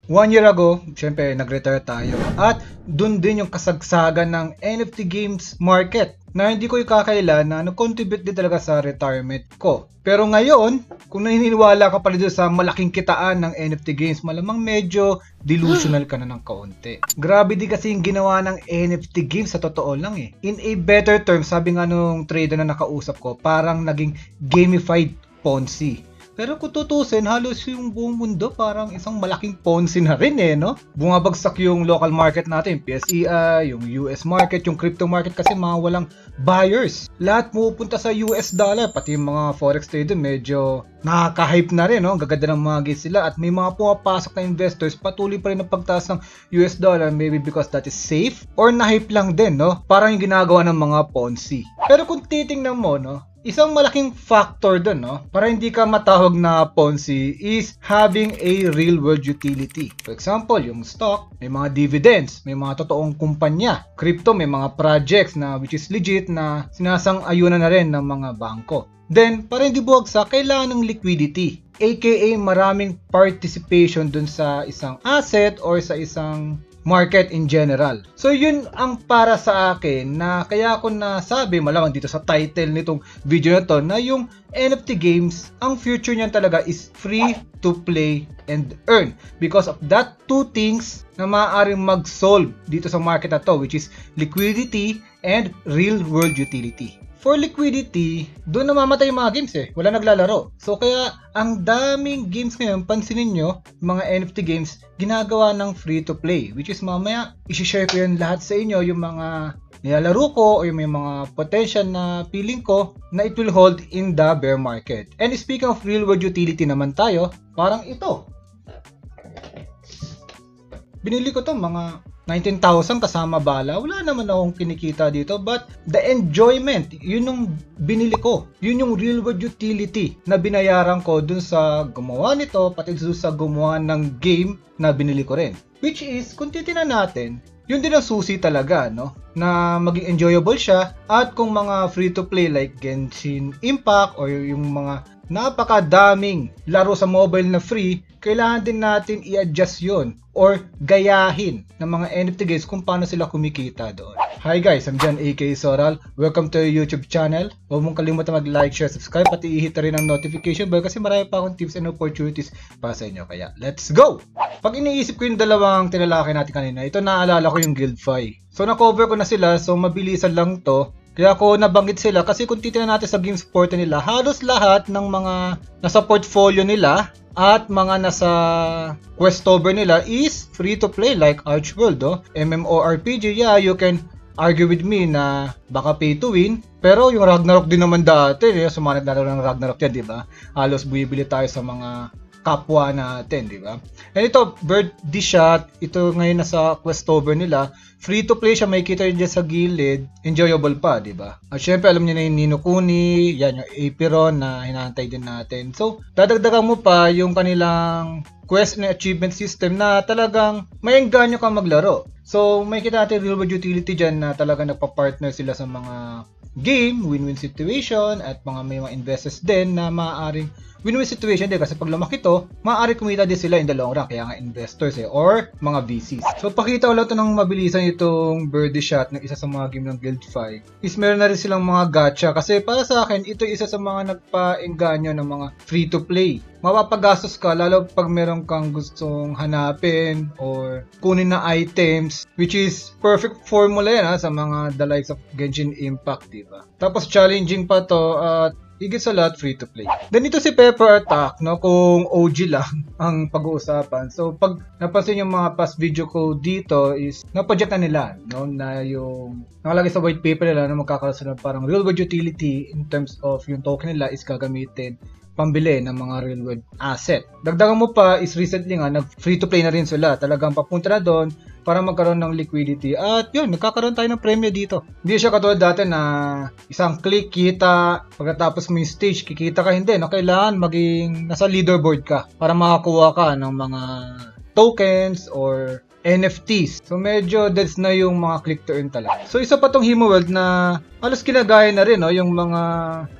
1 year ago, syempre nag-retire tayo. At dun din yung kasagsagan ng NFT games market na hindi ko ikakailan na nag-contribute din talaga sa retirement ko. Pero ngayon, kung naniniwala ka pala doon sa malaking kitaan ng NFT games, malamang medyo delusional ka na ng kaunti. Grabe din kasi yung ginawa ng NFT games sa totoo lang eh. In a better term, sabi nga nung trader na nakausap ko, parang naging gamified Ponzi. Pero kung tutusin, halos yung buong mundo parang isang malaking Ponzi na rin eh, no? Bumabagsak yung local market natin, PSEI, yung US market, yung crypto market kasi mga walang buyers. Lahat pupunta sa US dollar, pati yung mga forex trader medyo nakaka-hype na rin, no? Gaganda ng mga gains sila at may mga pumapasok na investors, patuloy pa rin ang pagtaas ng US dollar, maybe because that is safe or na-hype lang din, no? Parang yung ginagawa ng mga Ponzi. Pero kung titingnan mo, no? Isang malaking factor dun, no? Para hindi ka matawag na Ponzi is having a real world utility. For example, yung stock, may mga dividends, may mga totoong kumpanya. Crypto, may mga projects na which is legit na sinasang-ayunan na rin ng mga bangko. Then, para hindi buwagsak, kailangan ng liquidity. AKA maraming participation dun sa isang asset or sa isang market in general. So yun ang para sa akin na kaya ako nasabi malamang dito sa title nitong video na to na yung NFT games, ang future niyan talaga is free to play and earn because of that two things na maaaring mag-solve dito sa market na to, which is liquidity and real world utility. For liquidity, doon namamatay yung mga games eh. Wala naglalaro. So kaya ang daming games ngayon, pansinin nyo, mga NFT games, ginagawa ng free to play. Which is mamaya, isi-share ko yun lahat sa inyo, yung mga nilalaro ko o yung may mga potential na feeling ko na it will hold in the bear market. And speaking of real world utility naman tayo, parang ito. Binili ko to mga 19,000 kasama bala. Wala naman akong kinikita dito. But the enjoyment, yun yung binili ko. Yun yung real world utility na binayaran ko dun sa gumawa nito, pati dun sa gumawa ng game na binili ko rin. Which is, kung titignan natin, yun din ang susi talaga, no? Na maging enjoyable siya. At kung mga free-to-play like Genshin Impact or yung mga napakadaming laro sa mobile na free, kailangan din natin i-adjust yun or gayahin ng mga NFT games kung paano sila kumikita doon. Hi guys, I'm John aka Soral. Welcome to your YouTube channel. Huwag mong kalimutan mag-like, share, subscribe, pati i-hit rin ang notification bell kasi marami pa akong tips and opportunities para sa inyo. Kaya, let's go! Pag iniisip ko yung dalawang tinalakay natin kanina, ito naalala ko yung GuildFi. So, na-cover ko na sila, so mabilisan lang to. Kaya ako nabanggit sila kasi kung titignan natin sa game support nila, halos lahat ng mga nasa portfolio nila at mga nasa Questover nila is free to play like Archworld, MMORPG. Yeah, you can argue with me na baka pay to win, pero yung Ragnarok din naman dati, sumanib na ng Ragnarok yan, di ba? Halos bumibili tayo sa mga kapwa natin, di ba? And ito, Birdie Shot, ito ngayon nasa Questover nila, free to play siya, may kita rin dyan sa gilid, enjoyable pa, di ba? At syempre, alam niyo na yung Ni no Kuni, yan yung Apiron na hinahantay din natin. So, dadagdagan mo pa yung kanilang quest and achievement system na talagang may engganyo kang maglaro. So, may kita natin real world utility dyan na talagang nagpa-partner sila sa mga game, win-win situation, at may mga investors din na maaaring win-win situation din kasi pag lumaki to, maaari kumita din sila in the long run, kaya nga investors or mga VCs. So pakita ko lang ito ng mabilisan itong Birdie Shot ng isa sa mga game ng GuildFi. Is meron na rin silang mga gacha kasi para sa akin, ito isa sa mga nagpa-engganyo ng mga free to play. Mapapagastos ka lalo pag meron kang gustong hanapin or kunin na items, which is perfect formula yan sa mga the likes of Genshin Impact, diba? Tapos challenging pa to at higit sa lahat, free to play. Then ito si Pepper Attack, no, kung OG lang ang pag-uusapan. So pag napansin yung mga past video ko dito is na-project na nila, no, na yung nakalagay sa white paper nila na magkakaroon sila parang real world utility in terms of yung token nila is gagamitin pambili ng mga real world asset. Dagdagan mo pa is recently nga nag free to play na rin sila. Talagang papunta na doon para magkaroon ng liquidity. At yun, nagkakaroon tayo ng premyo dito. Hindi siya katulad dati na isang click kita, pagkatapos mo yung stage, kikita ka, hindi. No? Kailangan maging nasa leaderboard ka para makakuha ka ng mga tokens or NFTs. So medyo that's na yung mga click to earn talaga. So isa pa tong HemoWorld na halos kinagaya na rin, no, yung mga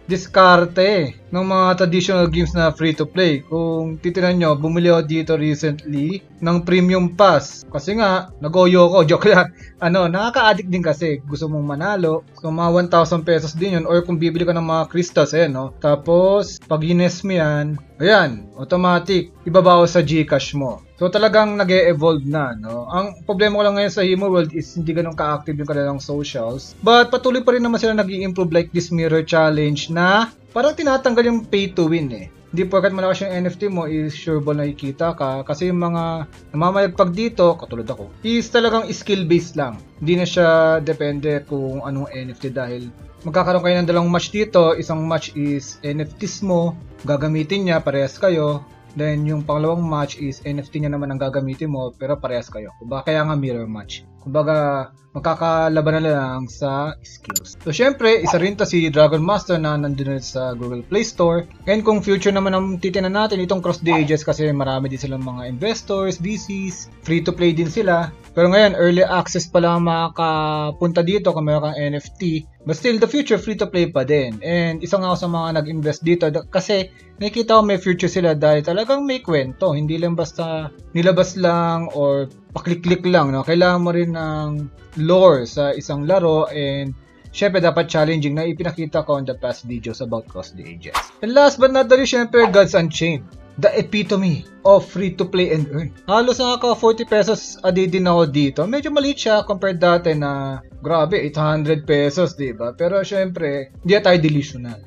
diskarte ng mga traditional games na free to play. Kung titinan nyo, bumili ako dito recently ng premium pass. Kasi nga, nagoyo ko, joke lang. Nakaka-addict din kasi. Gusto mong manalo. So mga 1,000 pesos din yun. Or kung bibili ka ng mga crystals, no. Tapos, pag ines mo yan, ayan, automatic, ibabawas sa Gcash mo. So talagang nag-e-evolve na, no? Ang problema ko lang ngayon sa HemoWorld is hindi ganun ka-active yung kanilang socials. But patuloy pa rin naman sila nag-i-improve like this mirror challenge na parang tinatanggal yung pay to win eh. Hindi porkat malakas yung NFT mo is sureball na ikita ka. Kasi yung mga namamayagpag dito, katulad ako, is talagang skill-based lang. Hindi na siya depende kung anong NFT dahil magkakaroon kayo ng dalawang match dito. Isang match is NFTs mo, gagamitin niya, parehas kayo. Then, yung pangalawang match is NFT niya naman ang gagamitin mo, pero parehas kayo. Kaya nga mirror match. Kumbaga, magkakalaban na lang sa skills. So, syempre, isa rin to si Dragon Master na nandun sa Google Play Store. And kung future naman ang titinan natin, itong Cross the Ages kasi marami din silang mga investors, VCs, free-to-play din sila. Pero ngayon, early access pa lang makapunta dito kung meron kang NFT. But still, the future, free-to-play pa din. And isa nga ako sa mga nag-invest dito kasi nakikita ko may future sila dahil talagang may kwento. Hindi lang basta nilabas lang or paklik-klik lang. No? Kailangan mo rin ng lore sa isang laro and syempre dapat challenging na ipinakita ko on the past videos about Cross the Ages. And last but not the least, syempre Gods Unchained. The epitome of free-to-play and earn. Halos nakaka 40 pesos a day din ako dito. Medyo maliit siya compared dati na grabe, 800 pesos, diba? Pero syempre, hindi tayo delusional.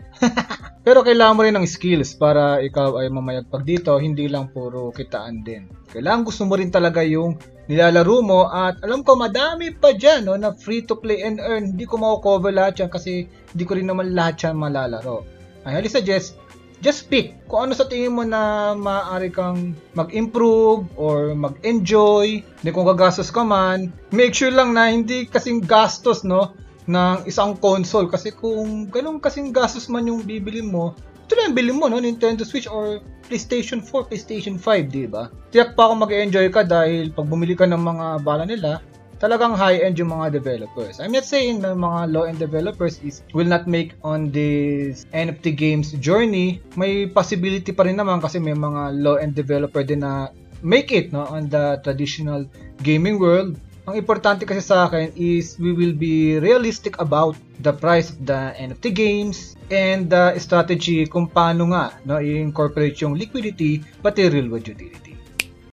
Pero kailangan mo rin ng skills para ikaw ay mamayagpag dito, hindi lang puro kitaan din. Kailangan gusto mo rin talaga yung nilalaro mo at alam ko madami pa dyan na free-to-play and earn. Hindi ko mako-cover lahat yan kasi hindi ko rin naman lahat yan malalaro. I highly suggest just pick kung ano sa tingin mo na maaari kang mag-improve or mag-enjoy. Hindi kung gagastos ka man, make sure lang na hindi kasing gastos, no, ng isang console. Kasi kung ganun kasing gastos man yung bibili mo, ito na yung bilhin mo, no, Nintendo Switch or PlayStation 4, PlayStation 5, diba? Tiyak pa kung mag-enjoy ka dahil pag bumili ka ng mga bala nila, talagang high-end yung mga developers. I'm not saying na mga low-end developers will not make on this NFT games journey. May possibility pa rin naman kasi may mga low-end developer din na make it, no, on the traditional gaming world. Ang importante kasi sa akin is we will be realistic about the price of the NFT games and the strategy kung paano nga, no, i-incorporate yung liquidity pati real-world utility.